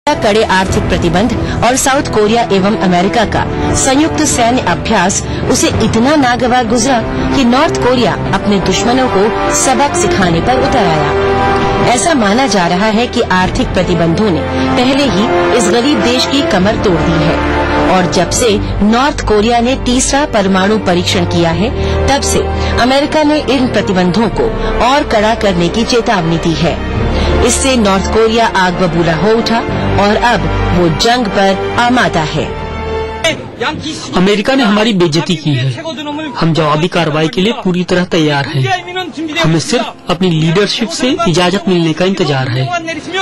कड़े आर्थिक प्रतिबंध और साउथ कोरिया एवं अमेरिका का संयुक्त सैन्य अभ्यास उसे इतना नागवार गुजरा कि नॉर्थ कोरिया अपने दुश्मनों को सबक सिखाने पर उतर आया। ऐसा माना जा रहा है कि आर्थिक प्रतिबंधों ने पहले ही इस गरीब देश की कमर तोड़ दी है और जब से नॉर्थ कोरिया ने तीसरा परमाणु परीक्षण किया है तब से अमेरिका ने इन प्रतिबंधों को और कड़ा करने की चेतावनी दी है। इससे नॉर्थ कोरिया आग बबूला हो उठा और अब वो जंग पर आमादा है। अमेरिका ने हमारी बेइज्जती की है। हम जवाबी कार्रवाई के लिए पूरी तरह तैयार हैं। हमें सिर्फ अपनी लीडरशिप से इजाजत मिलने का इंतजार है।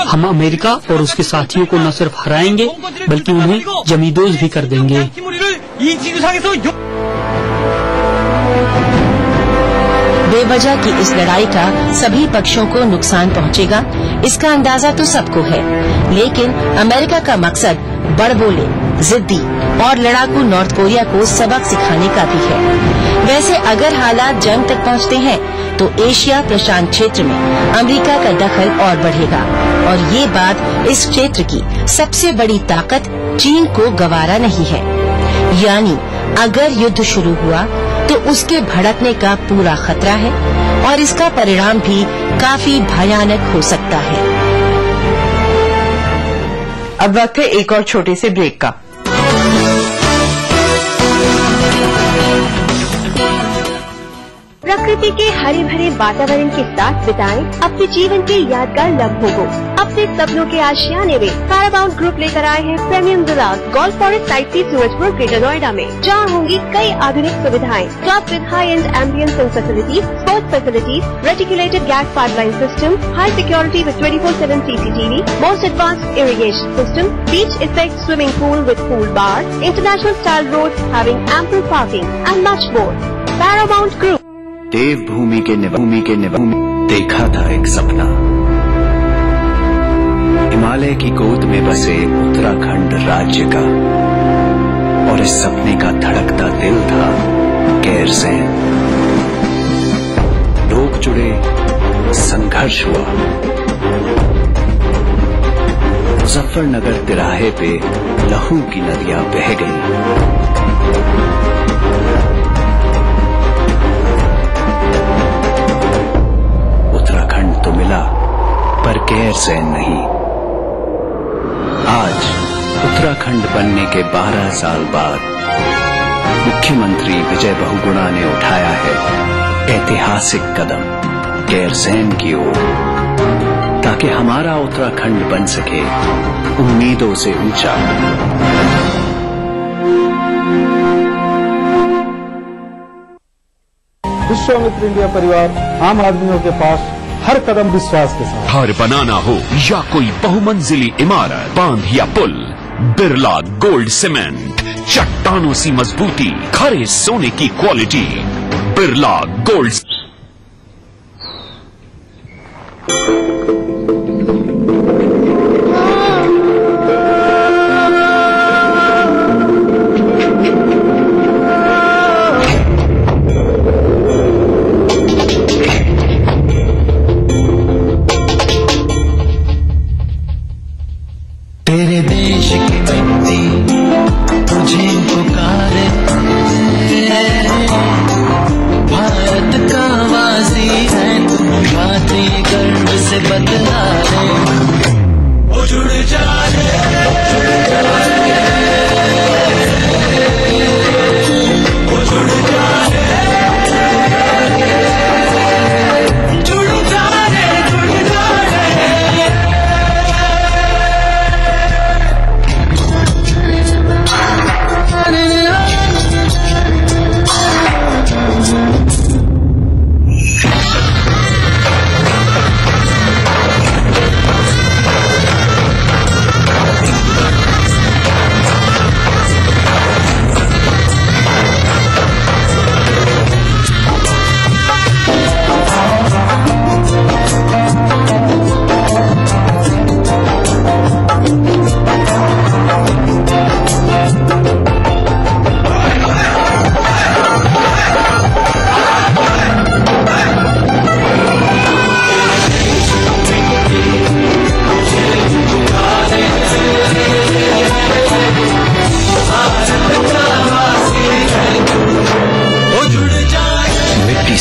हम अमेरिका और उसके साथियों को न सिर्फ हराएंगे बल्कि उन्हें जमींदोज भी कर देंगे। बेवजह की इस लड़ाई का सभी पक्षों को नुकसान पहुंचेगा, इसका अंदाजा तो सबको है, लेकिन अमेरिका का मकसद बड़बोले, जिद्दी और लड़ाकू नॉर्थ कोरिया को सबक सिखाने का भी है। वैसे अगर हालात जंग तक पहुंचते हैं तो एशिया प्रशांत क्षेत्र में अमेरिका का दखल और बढ़ेगा और ये बात इस क्षेत्र की सबसे बड़ी ताकत चीन को गवारा नहीं है। यानी अगर युद्ध शुरू हुआ तो उसके भड़कने का पूरा खतरा है और इसका परिणाम भी काफी भयानक हो सकता है। अब वक्त है एक और छोटे से ब्रेक का। प्रकृति के हरे भरे वातावरण के साथ बिताएं अपने जीवन के यादगार लम्हों को। अपने सपनों के आशियाने में पैरामाउंट ग्रुप लेकर आए हैं premium villas golf forest site C Surajpur Greater Noida में, जहाँ होंगी कई आधुनिक सुविधाएं top with high end ambience and facilities, sports facilities, reticulated gas pipeline system, high security with 24/7 CCTV, most advanced irrigation system, beach effect swimming pool with pool bar, international style road having ample parking and much more. Paramount group. Devbhoomi के निवासी देखा था एक सपना, हिमालय की गोद में बसे उत्तराखंड राज्य का, और इस सपने का धड़कता दिल था गैरसैंण। लोग जुड़े, संघर्ष हुआ, मुजफ्फरनगर तिराहे पे लहू की नदियां बह गईं। उत्तराखंड तो मिला पर गैरसैंण नहीं। आज उत्तराखंड बनने के 12 साल बाद मुख्यमंत्री विजय बहुगुणा ने उठाया है ऐतिहासिक कदम गैरसैंण की ओर, ताकि हमारा उत्तराखंड बन सके उम्मीदों से ऊंचा। विश्वामित्र इंडिया परिवार आम आदमियों के पास हर कदम विश्वास के साथ। घर बनाना हो या कोई बहुमंजिली इमारत, बांध या पुल, बिरला गोल्ड सीमेंट, चट्टानों सी मजबूती, खरे सोने की क्वालिटी, बिरला गोल्ड। तेरे देश की मिट्टी तुझे पुकारे, भारत का वासी है तू, बातें गर्व से बतला दे। वो जुड़ जा रे, जुड़ जा रे, वो जुड़ जा रे, जुड़ जा रे, जुड़ जा रे।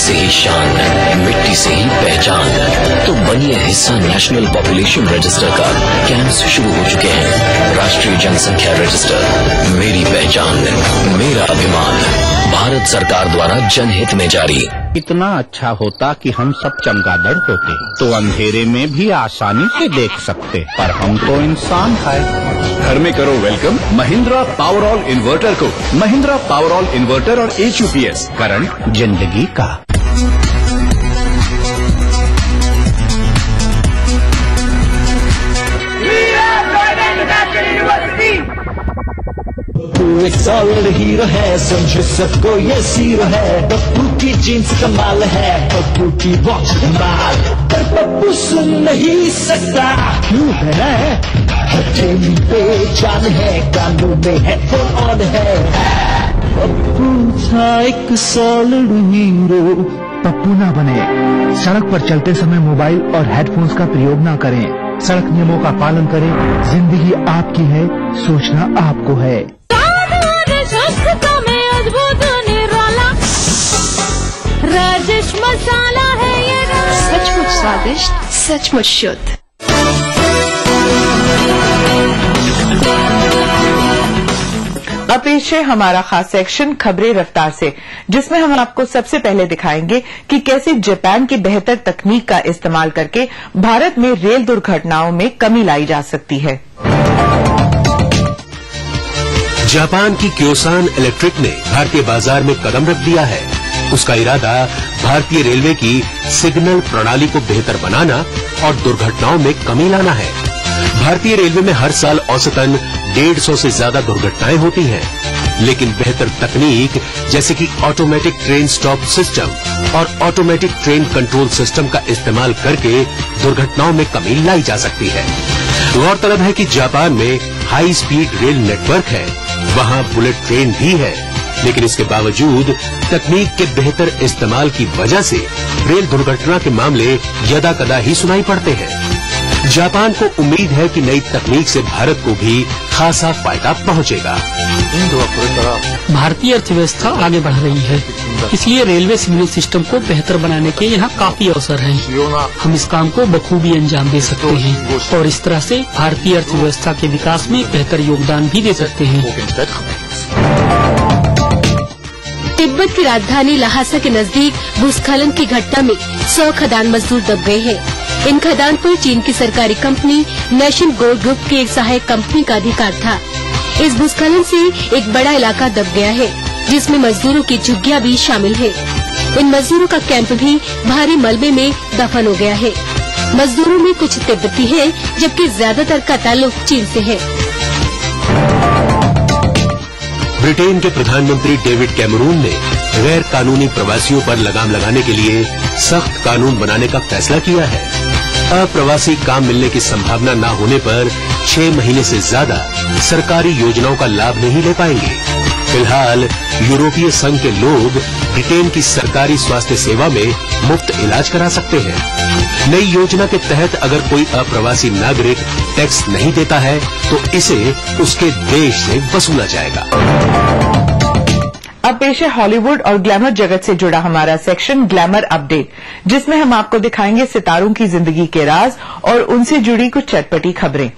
से ही शान, मिट्टी से ही पहचान। तो बनिए हिस्सा नेशनल पॉपुलेशन रजिस्टर का। कैंप्स शुरू हो चुके हैं। राष्ट्रीय जनसंख्या रजिस्टर, मेरी पहचान, मेरा अभिमान। भारत सरकार द्वारा जनहित में जारी। इतना अच्छा होता कि हम सब चमगादड़ होते तो अंधेरे में भी आसानी से देख सकते, पर हम तो इंसान है। घर में करो वेलकम महिंद्रा पावरऑल इन्वर्टर को। महिंद्रा पावरऑल इन्वर्टर और HUPS करंट जिंदगी का। तू एक सॉलिड हीरो है, समझे सबको ये जीरो है। पप्पू की जीन्स कमाल है, पप्पू की वॉच कमाल, पर पप्पू सुन नहीं सकता क्यों है? हथेली पे जान है, कानों में हेडफोन ऑन है। पप्पू था एक सॉलिड हीरो। पप्पू ना बने। सड़क पर चलते समय मोबाइल और हेडफोन्स का प्रयोग ना करें। सड़क नियमों का पालन करें। जिंदगी आपकी है, सोचना आपको है। राजेश मसाला है ये, सचमुच स्वादिष्ट, सचमुच शुद्ध। अब पेश है हमारा खास सेक्शन खबरें रफ्तार से, जिसमें हम आपको सबसे पहले दिखाएंगे कि कैसे जापान की बेहतर तकनीक का इस्तेमाल करके भारत में रेल दुर्घटनाओं में कमी लाई जा सकती है। जापान की क्योसान इलेक्ट्रिक ने भारतीय बाजार में कदम रख दिया है। उसका इरादा भारतीय रेलवे की सिग्नल प्रणाली को बेहतर बनाना और दुर्घटनाओं में कमी लाना है। भारतीय रेलवे में हर साल औसतन 150 से ज्यादा दुर्घटनाएं होती हैं, लेकिन बेहतर तकनीक जैसे कि ऑटोमेटिक ट्रेन स्टॉप सिस्टम और ऑटोमेटिक ट्रेन कंट्रोल सिस्टम का इस्तेमाल करके दुर्घटनाओं में कमी लाई जा सकती है। गौरतलब है कि जापान में हाई स्पीड रेल नेटवर्क है, वहां बुलेट ट्रेन भी है, लेकिन इसके बावजूद तकनीक के बेहतर इस्तेमाल की वजह से रेल दुर्घटना के मामले यदाकदा ही सुनाई पड़ते हैं। जापान को उम्मीद है कि नई तकनीक से भारत को भी खासा फायदा पहुंचेगा। भारतीय अर्थव्यवस्था आगे बढ़ रही है, इसलिए रेलवे सिग्नल सिस्टम को बेहतर बनाने के यहाँ काफी अवसर हैं। हम इस काम को बखूबी अंजाम दे सकते हैं और इस तरह से भारतीय अर्थव्यवस्था के विकास में बेहतर योगदान भी दे सकते हैं। तिब्बत की राजधानी लहासा के नजदीक भूस्खलन की घटना में 100 खदान मजदूर दब गए हैं। इन खदान पर चीन की सरकारी कंपनी नेशन गोल्ड ग्रुप की एक सहायक कंपनी का अधिकार था। इस भूस्खलन से एक बड़ा इलाका दब गया है, जिसमें मजदूरों की झुग्गियां भी शामिल है। इन मजदूरों का कैंप भी भारी मलबे में दफन हो गया है। मजदूरों में कुछ तिब्बती हैं, जबकि ज्यादातर का ताल्लुक चीन से है। ब्रिटेन के प्रधानमंत्री डेविड कैमरून ने गैर कानूनी प्रवासियों पर लगाम लगाने के लिए सख्त कानून बनाने का फैसला किया है। अप्रवासी काम मिलने की संभावना न होने पर 6 महीने से ज्यादा सरकारी योजनाओं का लाभ नहीं ले पाएंगे। फिलहाल यूरोपीय संघ के लोग ब्रिटेन की सरकारी स्वास्थ्य सेवा में मुफ्त इलाज करा सकते हैं। नई योजना के तहत अगर कोई अप्रवासी नागरिक टैक्स नहीं देता है तो इसे उसके देश से वसूला जाएगा। अब पेश है हॉलीवुड और ग्लैमर जगत से जुड़ा हमारा सेक्शन ग्लैमर अपडेट, जिसमें हम आपको दिखाएंगे सितारों की जिंदगी के राज और उनसे जुड़ी कुछ चटपटी खबरें।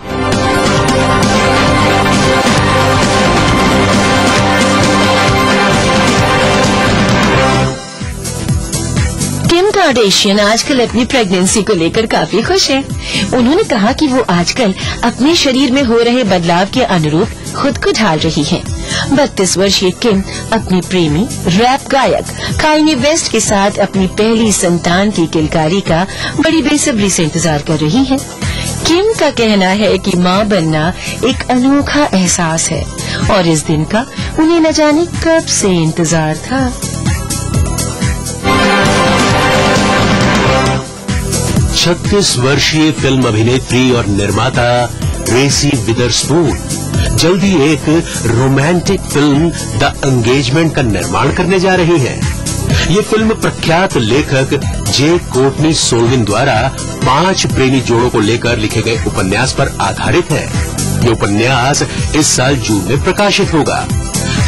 किम कार्डेशियन आजकल अपनी प्रेगनेंसी को लेकर काफी खुश है। उन्होंने कहा कि वो आजकल अपने शरीर में हो रहे बदलाव के अनुरूप खुद को ढाल रही हैं। 32 वर्षीय किम अपनी प्रेमी रैप गायक काइनी वेस्ट के साथ अपनी पहली संतान की किलकारी का बड़ी बेसब्री से इंतजार कर रही हैं। किम का कहना है कि मां बनना एक अनोखा एहसास है और इस दिन का उन्हें न जाने कब से इंतजार था। छत्तीस वर्षीय फिल्म अभिनेत्री और निर्माता रेसी विदरस्पून जल्दी एक रोमांटिक फिल्म द एंगेजमेंट का निर्माण करने जा रही है। ये फिल्म प्रख्यात लेखक जे कोर्टनी सोल्विन द्वारा 5 प्रेमी जोड़ों को लेकर लिखे गए उपन्यास पर आधारित है। ये उपन्यास इस साल जून में प्रकाशित होगा।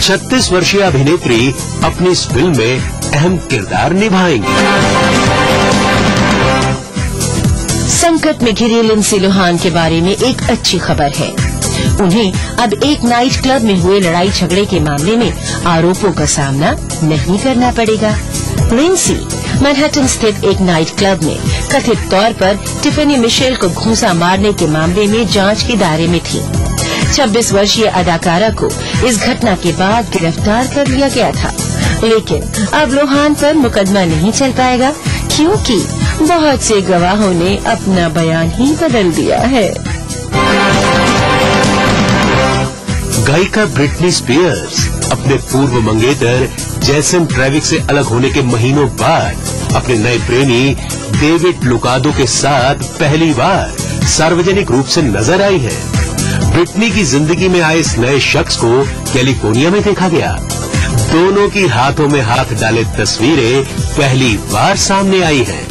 36 वर्षीय अभिनेत्री अपनी इस फिल्म में अहम किरदार निभाएंगी। संकट में घिरे लिंडसे लोहान के बारे में एक अच्छी खबर है। उन्हें अब एक नाइट क्लब में हुए लड़ाई झगड़े के मामले में आरोपों का सामना नहीं करना पड़ेगा। लिंडसे मैनहट्टन स्थित एक नाइट क्लब में कथित तौर पर टिफनी मिशेल को घूंसा मारने के मामले में जांच के दायरे में थी। 26 वर्षीय अदाकारा को इस घटना के बाद गिरफ्तार कर लिया गया था, लेकिन अब लोहान पर मुकदमा नहीं चल पाएगा क्योंकि बहुत से गवाहों ने अपना बयान ही बदल दिया है। गायिका ब्रिटनी स्पीयर्स अपने पूर्व मंगेतर जैसन ट्रेविक से अलग होने के महीनों बाद अपने नए प्रेमी डेविड लुकादो के साथ पहली बार सार्वजनिक रूप से नजर आई है। ब्रिटनी की जिंदगी में आए इस नए शख्स को कैलिफोर्निया में देखा गया। दोनों की हाथों में हाथ डाले तस्वीरें पहली बार सामने आई हैं।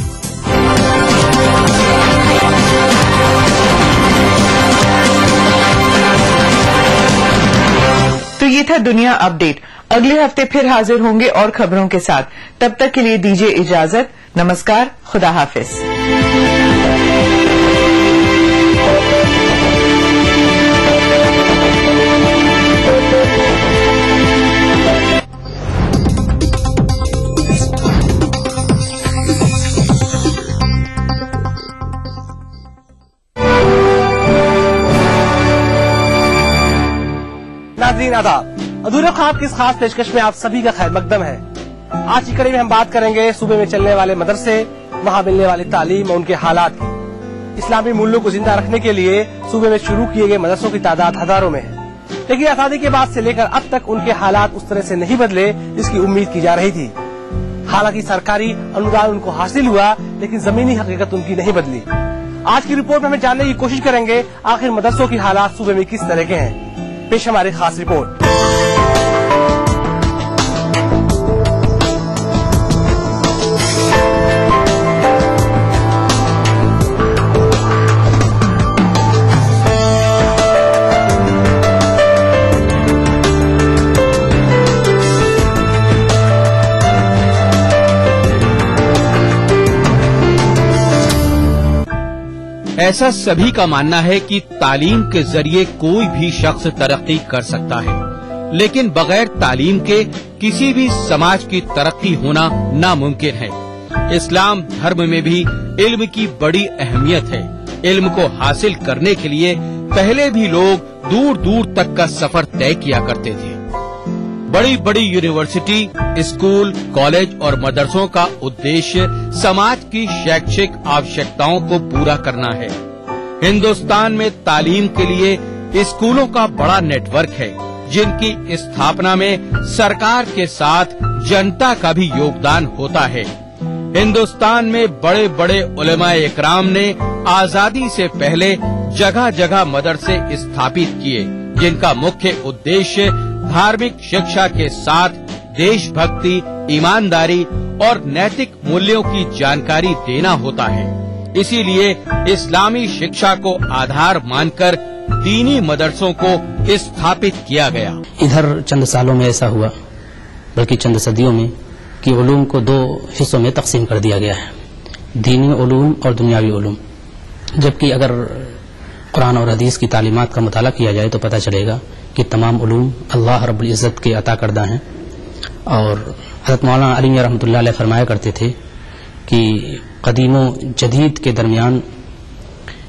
तो ये था दुनिया अपडेट। अगले हफ्ते फिर हाजिर होंगे और खबरों के साथ। तब तक के लिए दीजिए इजाजत। नमस्कार, खुदा हाफिज। नाज़रीन आदाब, अधूरे ख्वाब की इस खास पेशकश में आप सभी का खैर मकदम है। आज की कड़ी में हम बात करेंगे सूबे में चलने वाले मदरसे, वहाँ मिलने वाली तालीम और उनके हालात की। इस्लामी मूल्यों को जिंदा रखने के लिए सूबे में शुरू किए गए मदरसों की तादाद हजारों में है, लेकिन आजादी के बाद से लेकर अब तक उनके हालात उस तरह से नहीं बदले जिसकी उम्मीद की जा रही थी। हालांकि सरकारी अनुदान उनको हासिल हुआ, लेकिन जमीनी हकीकत उनकी नहीं बदली। आज की रिपोर्ट में हम जानने की कोशिश करेंगे आखिर मदरसों की हालात सूबे में किस तरह के हैं। पेश हमारी खास रिपोर्ट। ऐसा सभी का मानना है कि तालीम के जरिए कोई भी शख्स तरक्की कर सकता है, लेकिन बगैर तालीम के किसी भी समाज की तरक्की होना नामुमकिन है। इस्लाम धर्म में भी इल्म की बड़ी अहमियत है। इल्म को हासिल करने के लिए पहले भी लोग दूर दूर तक का सफर तय किया करते थे। बड़ी बड़ी यूनिवर्सिटी, स्कूल, कॉलेज और मदरसों का उद्देश्य समाज की शैक्षिक आवश्यकताओं को पूरा करना है। हिंदुस्तान में तालीम के लिए स्कूलों का बड़ा नेटवर्क है, जिनकी स्थापना में सरकार के साथ जनता का भी योगदान होता है। हिंदुस्तान में बड़े बड़े उलेमाए इकराम ने आजादी से पहले जगह जगह मदरसे स्थापित किए, जिनका मुख्य उद्देश्य धार्मिक शिक्षा के साथ देशभक्ति, ईमानदारी और नैतिक मूल्यों की जानकारी देना होता है। इसीलिए इस्लामी शिक्षा को आधार मानकर दीनी मदरसों को स्थापित किया गया। इधर चंद सालों में ऐसा हुआ, बल्कि चंद सदियों में, कि उलूम को दो हिस्सों में तकसीम कर दिया गया है, दीनी उलूम और दुनियावी उलूम। जबकि अगर कुरान और हदीस की तालीमात का मुताला किया जाए तो पता चलेगा कि तमाम उलूम अल्लाह रब्बुल इज़्ज़त के अता करदा हैं। और हज़रत मौलाना अली मियां रहमतुल्लाह अलैह फरमाया करते थे कि कदीम व जदीद के दरमियान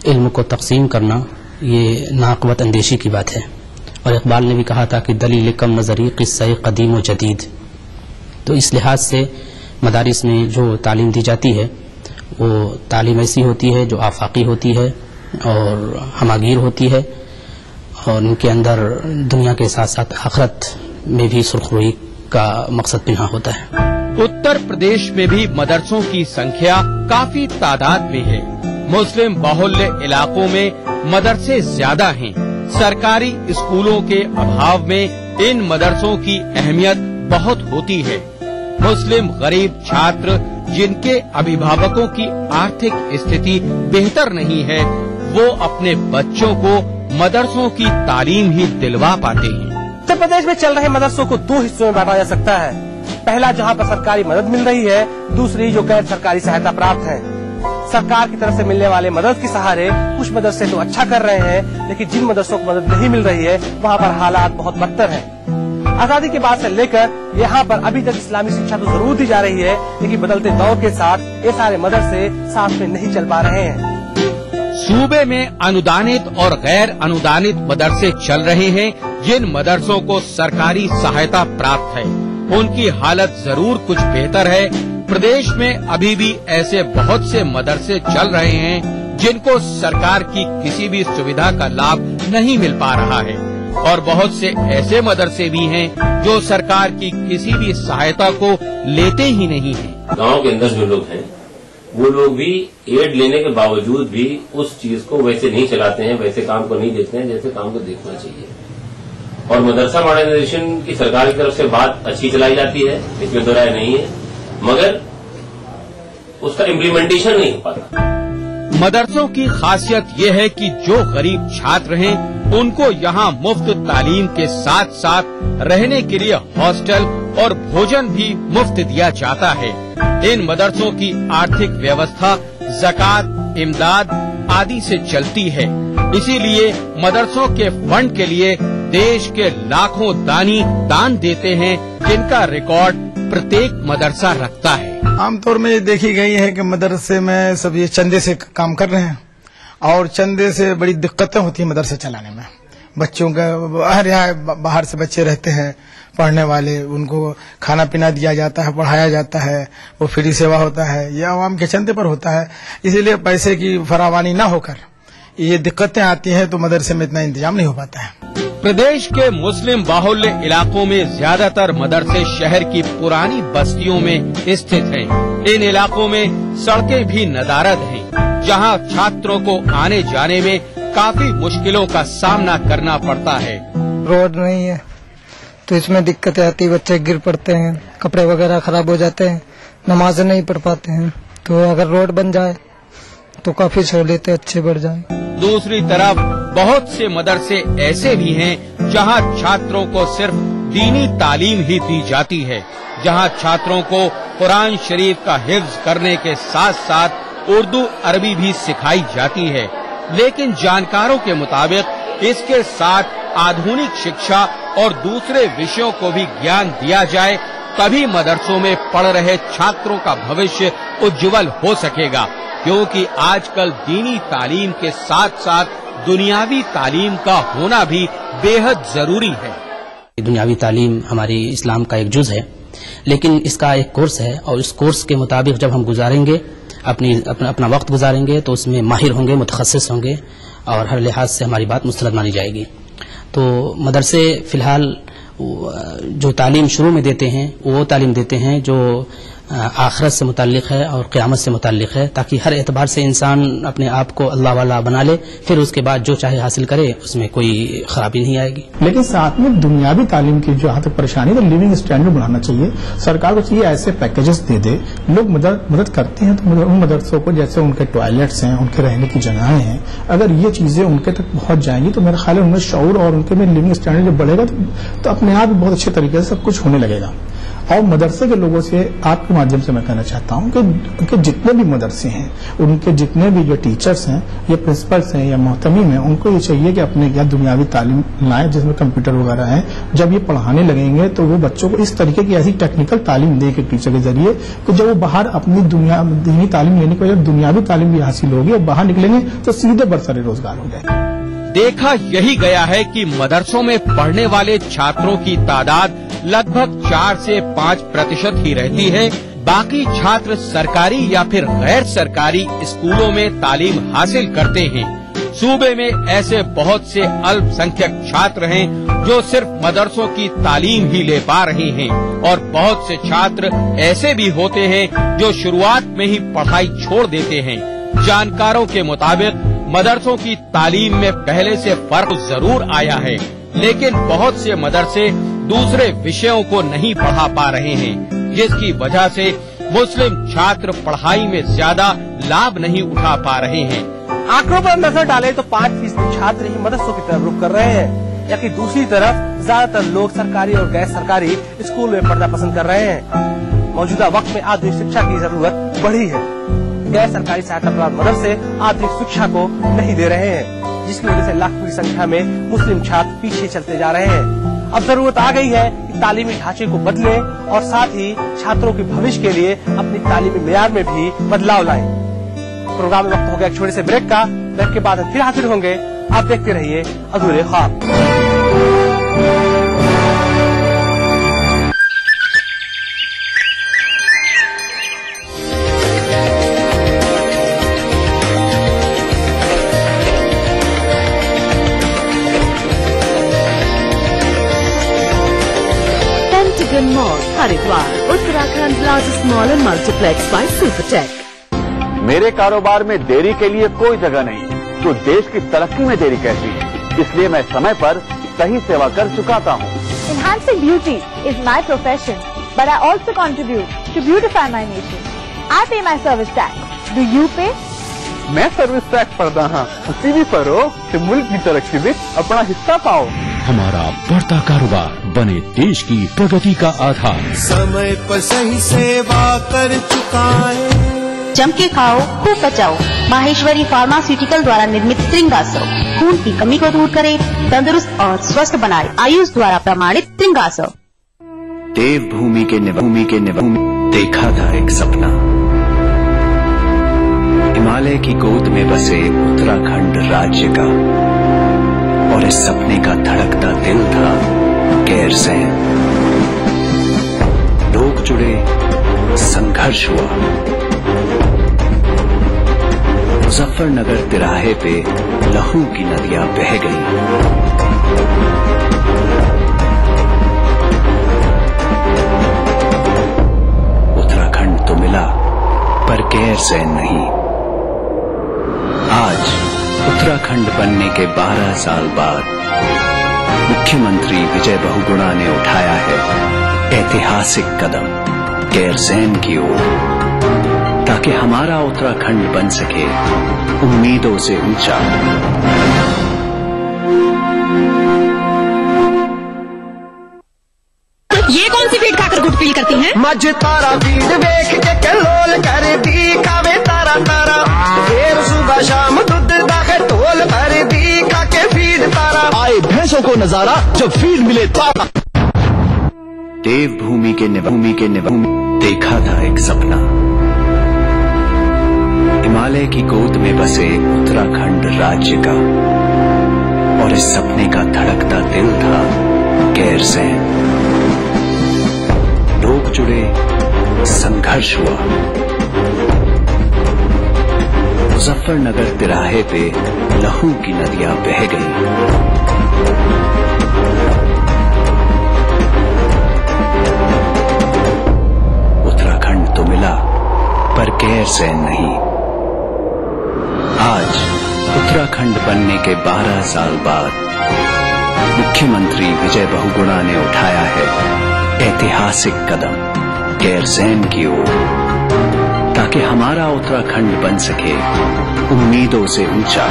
इल्म को तकसीम करना ये नाक़बत अंदेशी की बात है। और इकबाल ने भी कहा था कि दलील कम नज़री क़िस्सा कदीम व जदीद। तो इस लिहाज से मदारिस में जो तालीम दी जाती है वो तालीम ऐसी होती है जो आफाकी होती है और हमागीर होती है, और इनके अंदर दुनिया के साथ साथ आखिरत में भी सुरखरुई का मकसद पिन्हा होता है। उत्तर प्रदेश में भी मदरसों की संख्या काफी तादाद में है। मुस्लिम बाहुल्य इलाकों में मदरसे ज्यादा हैं। सरकारी स्कूलों के अभाव में इन मदरसों की अहमियत बहुत होती है। मुस्लिम गरीब छात्र जिनके अभिभावकों की आर्थिक स्थिति बेहतर नहीं है, वो अपने बच्चों को मदरसों की तालीम ही दिलवा पाते हैं। उत्तर प्रदेश में चल रहे मदरसों को दो हिस्सों में बांटा जा सकता है। पहला जहाँ पर सरकारी मदद मिल रही है, दूसरी जो गैर सरकारी सहायता प्राप्त है। सरकार की तरफ से मिलने वाले मदद के सहारे कुछ मदरसे तो अच्छा कर रहे हैं, लेकिन जिन मदरसों को मदद नहीं मिल रही है वहाँ पर हालात बहुत बदतर हैं। आजादी के बाद से लेकर यहाँ पर अभी तक इस्लामी शिक्षा तो जरूर दी जा रही है, लेकिन बदलते दौर के साथ ये सारे मदरसे साथ में नहीं चल पा रहे हैं। सूबे में अनुदानित और गैर अनुदानित मदरसे चल रहे हैं। जिन मदरसों को सरकारी सहायता प्राप्त है उनकी हालत जरूर कुछ बेहतर है। प्रदेश में अभी भी ऐसे बहुत से मदरसे चल रहे हैं जिनको सरकार की किसी भी सुविधा का लाभ नहीं मिल पा रहा है, और बहुत से ऐसे मदरसे भी हैं जो सरकार की किसी भी सहायता को लेते ही नहीं हैं। गांव के अंदर जो लोग हैं वो लोग भी एड लेने के बावजूद भी उस चीज को वैसे नहीं चलाते हैं, वैसे काम को नहीं देखते हैं जैसे काम को देखना चाहिए। और मदरसा मॉडर्नाइजेशन की सरकार की तरफ से बात अच्छी चलाई जाती है, इसमें दो राय नहीं है, मगर उसका इम्प्लीमेंटेशन नहीं हो पाता। मदरसों की खासियत ये है कि जो गरीब छात्र हैं उनको यहाँ मुफ्त तालीम के साथ साथ रहने के लिए हॉस्टल और भोजन भी मुफ्त दिया जाता है। इन मदरसों की आर्थिक व्यवस्था ज़कात, इमदाद आदि से चलती है। इसीलिए मदरसों के फंड के लिए देश के लाखों दानी दान देते हैं, जिनका रिकॉर्ड प्रत्येक मदरसा रखता है। आमतौर में ये देखी गई है कि मदरसे में सब ये चंदे से काम कर रहे हैं, और चंदे से बड़ी दिक्कतें होती है मदरसे चलाने में। बच्चों का हर यहाँ बाहर से बच्चे रहते हैं पढ़ने वाले, उनको खाना पीना दिया जाता है, पढ़ाया जाता है, वो फ्री सेवा होता है, यह आवाम के चंदे पर होता है। इसीलिए पैसे की फरावानी न होकर ये दिक्कतें आती हैं, तो मदरसे में इतना इंतजाम नहीं हो पाता है। प्रदेश के मुस्लिम बाहुल्य इलाकों में ज्यादातर मदरसे शहर की पुरानी बस्तियों में स्थित हैं। इन इलाकों में सड़कें भी नदारद हैं, जहां छात्रों को आने जाने में काफी मुश्किलों का सामना करना पड़ता है। रोड नहीं है तो इसमें दिक्कतें आती, बच्चे गिर पड़ते हैं, कपड़े वगैरह खराब हो जाते हैं, नमाजें नहीं पढ़ पाते हैं। तो अगर रोड बन जाए तो काफी सहूलियतें अच्छी बढ़ जाए। दूसरी तरफ बहुत से मदरसे ऐसे भी हैं जहां छात्रों को सिर्फ दीनी तालीम ही दी जाती है, जहां छात्रों को कुरान शरीफ का हिफ्ज करने के साथ साथ उर्दू अरबी भी सिखाई जाती है। लेकिन जानकारों के मुताबिक इसके साथ आधुनिक शिक्षा और दूसरे विषयों को भी ज्ञान दिया जाए, तभी मदरसों में पढ़ रहे छात्रों का भविष्य उज्जवल हो सकेगा, क्योंकि आजकल दीनी तालीम के साथ साथ दुनियावी तालीम का होना भी बेहद जरूरी है। दुनियावी तालीम हमारी इस्लाम का एक जुज है, लेकिन इसका एक कोर्स है, और इस कोर्स के मुताबिक जब हम गुजारेंगे अपना वक्त गुजारेंगे तो उसमें माहिर होंगे, मुतखस्सिस होंगे, और हर लिहाज से हमारी बात मुस्तरद मानी जाएगी। तो मदरसे फिलहाल जो तालीम शुरू में देते हैं वो तालीम देते हैं जो आखिरत से मुताल्लिक है और क़यामत से मुताल्लिक है, ताकि हर एतबार से इंसान अपने आप को अल्लाह वाला बना ले, फिर उसके बाद जो चाहे हासिल करे, उसमें कोई खराबी नहीं आएगी। लेकिन साथ में दुनियावी तालीम की जहाँ तक परेशानी है, तो लिविंग स्टैंडर्ड बढ़ाना चाहिए। सरकार को चाहिए ऐसे पैकेजेस दे दे। लोग मदद करते हैं तो उन मदरसों को, जैसे उनके टॉयलेट्स हैं, उनके रहने की जगहें हैं, अगर ये चीजें उनके तक पहुंच जाएंगी तो मेरा ख्याल है उनमें शऊर और उनके में लिविंग स्टैंडर्ड जब बढ़ेगा तो अपने आप बहुत अच्छे तरीके से सब कुछ होने लगेगा। और मदरसे के लोगों से आपके माध्यम से मैं कहना चाहता हूं कि उनके जितने भी मदरसे हैं, उनके जितने भी जो टीचर्स हैं या प्रिंसिपल्स हैं या मोहतमीम हैं, उनको ये चाहिए कि अपने या दुनियावी तालीम लाएं, जिसमें कंप्यूटर वगैरह है। जब ये पढ़ाने लगेंगे तो वो बच्चों को इस तरीके की ऐसी टेक्निकल तालीम दें कि टीचर के जरिए कि जब वो बाहर अपनी दीनी तालीम लेने के बजाय दुनियावी तालीम भी हासिल होगी और बाहर निकलेंगे तो सीधे बरसरे रोजगार हो जाएगा। देखा यही गया है कि मदरसों में पढ़ने वाले छात्रों की तादाद लगभग 4 से 5% ही रहती है। बाकी छात्र सरकारी या फिर गैर सरकारी स्कूलों में तालीम हासिल करते हैं। सूबे में ऐसे बहुत से अल्पसंख्यक छात्र हैं जो सिर्फ मदरसों की तालीम ही ले पा रहे हैं, और बहुत से छात्र ऐसे भी होते हैं जो शुरुआत में ही पढ़ाई छोड़ देते हैं। जानकारों के मुताबिक मदरसों की तालीम में पहले से फर्क जरूर आया है, लेकिन बहुत से मदरसे दूसरे विषयों को नहीं पढ़ा पा रहे हैं, जिसकी वजह से मुस्लिम छात्र पढ़ाई में ज्यादा लाभ नहीं उठा पा रहे हैं। आंकड़ों पर नजर डालें तो 5% छात्र ही मदरसों की तरफ रुख कर रहे हैं। जबकि दूसरी तरफ ज्यादातर लोग सरकारी और गैर सरकारी स्कूल में पढ़ना पसंद कर रहे हैं। मौजूदा वक्त में आधुनिक शिक्षा की जरूरत बढ़ी है। गैर सरकारी सहायता प्राप्त मदरसे आधुनिक शिक्षा को नहीं दे रहे हैं, जिसकी वजह से लाखों की संख्या में मुस्लिम छात्र पीछे चलते जा रहे हैं। अब जरूरत आ गई है कि तालीमी ढांचे को बदले और साथ ही छात्रों के भविष्य के लिए अपनी तालीमी मेयार में भी बदलाव लाएं। प्रोग्राम में वक्त हो गया एक छोटे से ब्रेक का। ब्रेक के बाद हम फिर हाजिर होंगे। आप देखते रहिए अधूरे ख्वाब। Pentagon mall Haridwar, Uttarakhand largest mall and multiplex by Supertech. मेरे कारोबार में देरी के लिए कोई जगह नहीं, तो देश की तरक्की में देरी कैसी है, इसलिए मैं समय पर सही सेवा कर चुकाता हूँ। Enhancing beauty is my profession, but I also contribute to beautify my nation. I pay my service tax. Do you pay? मैं सर्विस टैक्स भरदा हाँ, उसी भी भरो तो मुल्क की तरक्की में अपना हिस्सा पाओ। हमारा बढ़ता कारोबार बने देश की प्रगति का आधार। समय पर सही सेवा कर चुकाए। जम के खाओ, खूब बचाओ। माहेश्वरी फार्मास्यूटिकल द्वारा निर्मित त्रिंगासव खून की कमी को दूर करे, तंदुरुस्त और स्वस्थ बनाए। आयुष द्वारा प्रमाणित त्रिंगासव। देवभूमि के निवासी देखा था एक सपना। हिमालय की गोद में बसे उत्तराखंड राज्य का, और इस सपने का धड़कता दिल था गैरसैंण। लोग जुड़े, संघर्ष हुआ। मुजफ्फरनगर तिराहे पे लहू की नदियां बह गईं। उत्तराखंड तो मिला, पर गैरसैंण नहीं। आज उत्तराखंड बनने के 12 साल बाद मुख्यमंत्री विजय बहुगुणा ने उठाया है ऐतिहासिक कदम गैरसैंण की ओर, ताकि हमारा उत्तराखंड बन सके उम्मीदों से ऊंचा। ये कौन सी फीड खाकर गुड फील करती हैं? मज तारा फीड देख के कलोल कर दी खावे तारा तारा, फिर सुबह शाम दूध दाके ढोल भर दी खाके फीड तारा। आए भैंसों को नजारा जब फीड मिले तारा। देवभूमि के निवासी देखा था एक सपना। हिमालय की गोद में बसे उत्तराखंड राज्य का, और इस सपने का धड़कता दिल था गैरसैंण। लोग जुड़े, संघर्ष हुआ। मुजफ्फरनगर तिराहे पे लहू की नदियां बह गईं। उत्तराखंड तो मिला, पर गैरसैंण नहीं। आज उत्तराखंड बनने के 12 साल बाद मुख्यमंत्री विजय बहुगुणा ने उठाया है ऐतिहासिक कदम गैरसैंण की ओर, ताकि हमारा उत्तराखंड बन सके उम्मीदों से ऊंचा।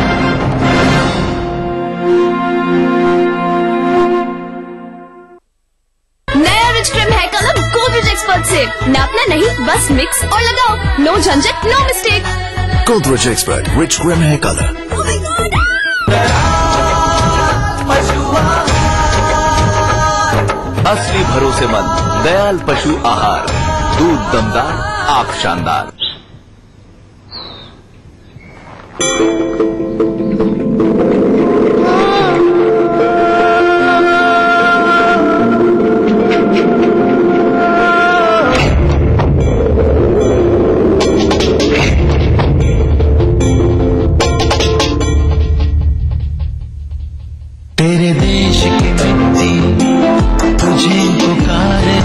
नया rich cream hair colour Godrej expert से नापना नहीं, बस मिक्स और लगाओ। नो झंझट, no mistake. Godrej Expert Rich Cream Hair Color। असली भरोसेमंद दयाल पशु आहार, दूध दमदार, आंख शानदार। तेरे देश की मिट्टी तुझे पुकारे,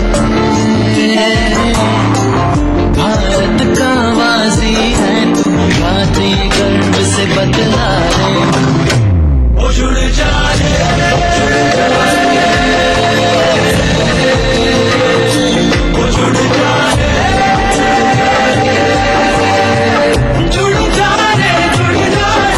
भारत का वासी है तू, बात ये गर्व से बतला रे। वो जुड़ जाए, वो जुड़ जाए, जुड़ जाए, जुड़ जाए।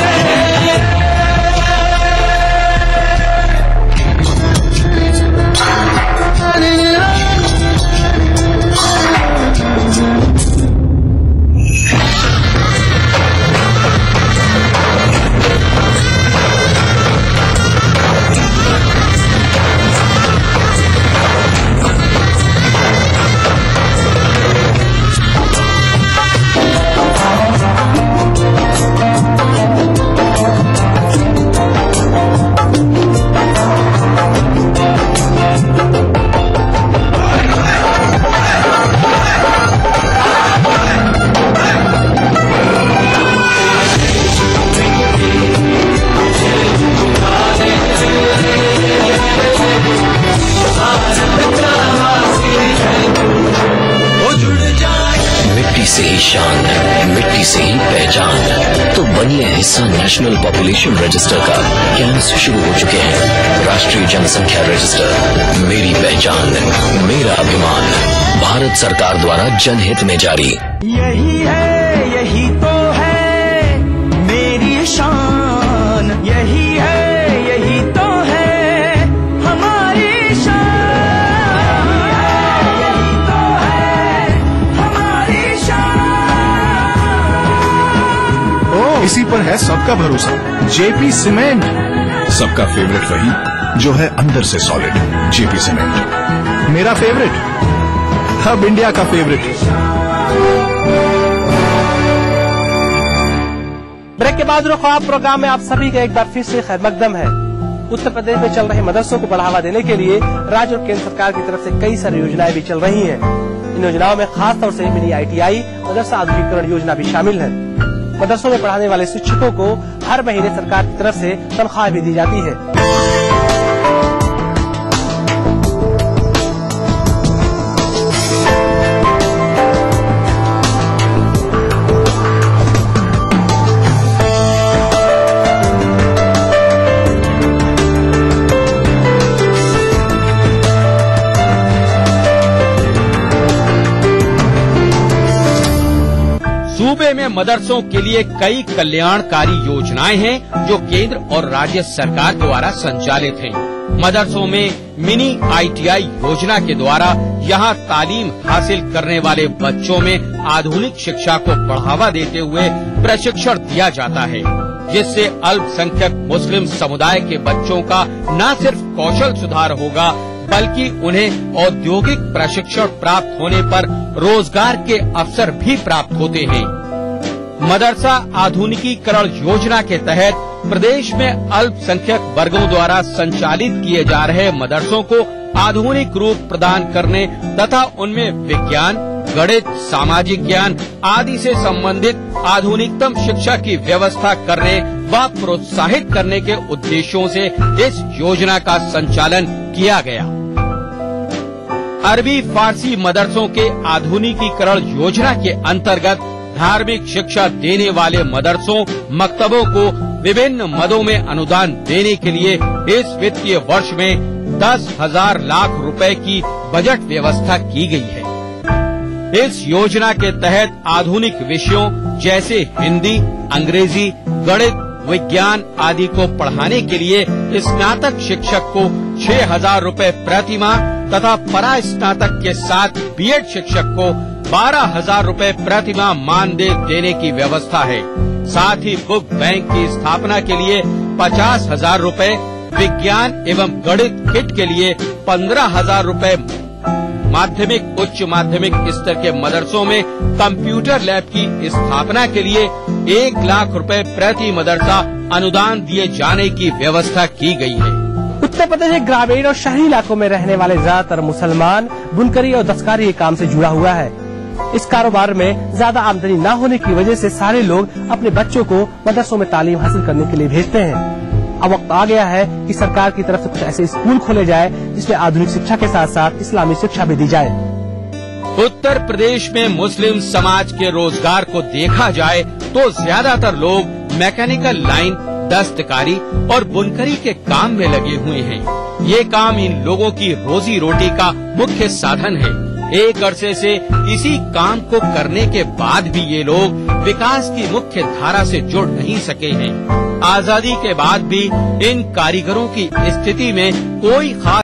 मिट्टी से ही शान, मिट्टी से ही पहचान। तो बनिए हिस्सा नेशनल पॉपुलेशन रजिस्टर का। कैंप्स शुरू हो चुके हैं। राष्ट्रीय जनसंख्या रजिस्टर, मेरी पहचान, मेरा अभिमान। भारत सरकार द्वारा जनहित में जारी। यही है, यही तो है मेरी शान, यही है, यही तो है हमारी शान, यही तो है हमारी शान। इसी पर है सबका भरोसा, जेपी सीमेंट। सबका फेवरेट वही जो है अंदर से सॉलिड, जेपी सीमेंट। मेरा फेवरेट, अब इंडिया का फेवरेट। ब्रेक के बाद ख्वाब प्रोग्राम में आप सभी का एक बार फिर से खैर मकदम है। उत्तर प्रदेश में चल रहे मदरसों को बढ़ावा देने के लिए राज्य और केंद्र सरकार की तरफ से कई सारी योजनाएं भी चल रही हैं। इन योजनाओं में खास तौर से मिनी ITI मदरसा आधुनिकीकरण योजना भी शामिल है। मदरसों में पढ़ाने वाले शिक्षकों को हर महीने सरकार की तरफ से तनख्वाह भी दी जाती है। सूबे में मदरसों के लिए कई कल्याणकारी योजनाएं हैं जो केंद्र और राज्य सरकार द्वारा संचालित हैं। मदरसों में मिनी ITI योजना के द्वारा यहां तालीम हासिल करने वाले बच्चों में आधुनिक शिक्षा को बढ़ावा देते हुए प्रशिक्षण दिया जाता है, जिससे अल्पसंख्यक मुस्लिम समुदाय के बच्चों का न सिर्फ कौशल सुधार होगा बल्कि उन्हें औद्योगिक प्रशिक्षण प्राप्त होने पर रोजगार के अवसर भी प्राप्त होते हैं। मदरसा आधुनिकीकरण योजना के तहत प्रदेश में अल्पसंख्यक वर्गों द्वारा संचालित किए जा रहे मदरसों को आधुनिक रूप प्रदान करने तथा उनमें विज्ञान, गणित, सामाजिक ज्ञान आदि से संबंधित आधुनिकतम शिक्षा की व्यवस्था करने व प्रोत्साहित करने के उद्देश्यों से इस योजना का संचालन किया गया। अरबी फारसी मदरसों के आधुनिकीकरण योजना के अंतर्गत धार्मिक शिक्षा देने वाले मदरसों मकतबों को विभिन्न मदों में अनुदान देने के लिए इस वित्तीय वर्ष में 10,000 लाख रुपए की बजट व्यवस्था की गई है। इस योजना के तहत आधुनिक विषयों जैसे हिंदी, अंग्रेजी, गणित, विज्ञान आदि को पढ़ाने के लिए स्नातक शिक्षक को 6,000 रुपए प्रति माह तथा परा स्नातक के साथ B.Ed शिक्षक को 12,000 रुपए प्रति माह मानदेय देने की व्यवस्था है। साथ ही बुक बैंक की स्थापना के लिए 50,000 रुपए, विज्ञान एवं गणित किट के लिए 15,000 रुपए, माध्यमिक उच्च माध्यमिक स्तर के मदरसों में कंप्यूटर लैब की स्थापना के लिए 1 लाख रुपए प्रति मदरसा अनुदान दिए जाने की व्यवस्था की गई है। उत्तर प्रदेश के ग्रामीण और शहरी इलाकों में रहने वाले ज्यादातर मुसलमान बुनकरी और दस्तकारी के काम से जुड़ा हुआ है। इस कारोबार में ज्यादा आमदनी न होने की वजह से सारे लोग अपने बच्चों को मदरसों में तालीम हासिल करने के लिए भेजते हैं। अब वक्त आ गया है कि सरकार की तरफ से कुछ ऐसे स्कूल खोले जाए जिसमें आधुनिक शिक्षा के साथ साथ इस्लामी शिक्षा भी दी जाए। उत्तर प्रदेश में मुस्लिम समाज के रोजगार को देखा जाए तो ज्यादातर लोग मैकेनिकल लाइन, दस्तकारी और बुनकरी के काम में लगे हुए हैं। ये काम इन लोगों की रोजी रोटी का मुख्य साधन है। एक अरसे से इसी काम को करने के बाद भी ये लोग विकास की मुख्य धारा से जुड़ नहीं सके हैं। आजादी के बाद भी इन कारीगरों की स्थिति में कोई खास